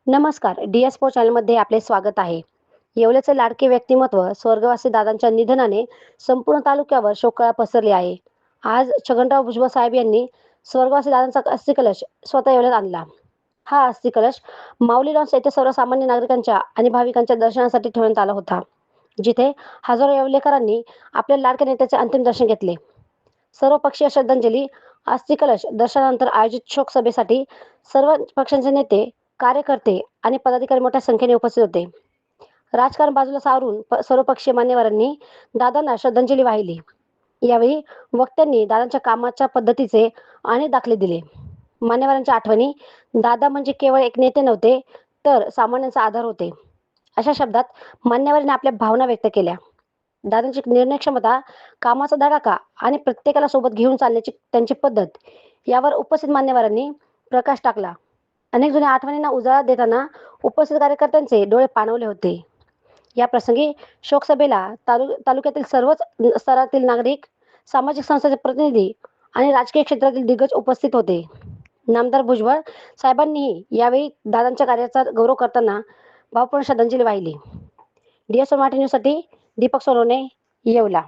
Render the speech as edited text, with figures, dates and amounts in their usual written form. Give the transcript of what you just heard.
नमस्कार. डी-एस-पो चॅनलमध्ये आपले स्वागत आहे. येवल्याचे लाडके व्यक्तिमत्व स्वर्गवासी दादांच्या निधनाने संपूर्ण तालुक्यावर शोककळा पसरली आहे. आज छगनराव भुजबळ साहेब यांनी स्वर्गवासी दादांचा अस्थिकलश स्वतः येवल्यात आणला. हा अस्थिकलश माऊली लॉन्स येथे सर्वसामान्य नागरिकांच्या आणि भाविकांच्या दर्शनासाठी ठेवण्यात आला होता, जिथे हजारो येवलेकरांनी आपल्या लाडक्या नेत्याचे अंतिम दर्शन घेतले. सर्वपक्षीय श्रद्धांजली अस्थिकलश दर्शनानंतर आयोजित शोक सभेसाठी सर्व पक्षांचे नेते, कार्यकर्ते आणि पदाधिकारी मोठ्या संख्येने उपस्थित होते. राजकारण बाजूला सारून सर्वपक्षीय मान्यवरांनी दादांना श्रद्धांजली वाहिली. यावेळी वक्त्यांनी दादांच्या कामाच्या पद्धतीचे अनेक दाखले दिले. मान्यवरांच्या आठवणी दादा म्हणजे केवळ एक नेते नव्हते, तर सामान्यांचा आधार होते. अशा शब्दात मान्यवरांनी आपल्या भावना व्यक्त केल्या. दादांची निर्णय क्षमता, कामाचा धडाका आणि प्रत्येकाला सोबत घेऊन चालण्याची त्यांची पद्धत यावर उपस्थित मान्यवरांनी प्रकाश टाकला. अनेक जुन्या आठवणींना उजाळा देताना उपस्थित कार्यकर्त्यांचे डोळे पाणवले होते. या प्रसंगी शोकसभेला तालुक्यातील सर्वच स्तरातील नागरिक, सामाजिक संस्थांचे प्रतिनिधी आणि राजकीय क्षेत्रातील दिग्गज उपस्थित होते. नामदार भुजबळ साहेबांनीही यावेळी दादांच्या कार्याचा गौरव करताना भावपूर्ण श्रद्धांजली वाहिली. डी-एस-ओ मराठी न्यूजसाठी दीपक सोनवणे, येवला.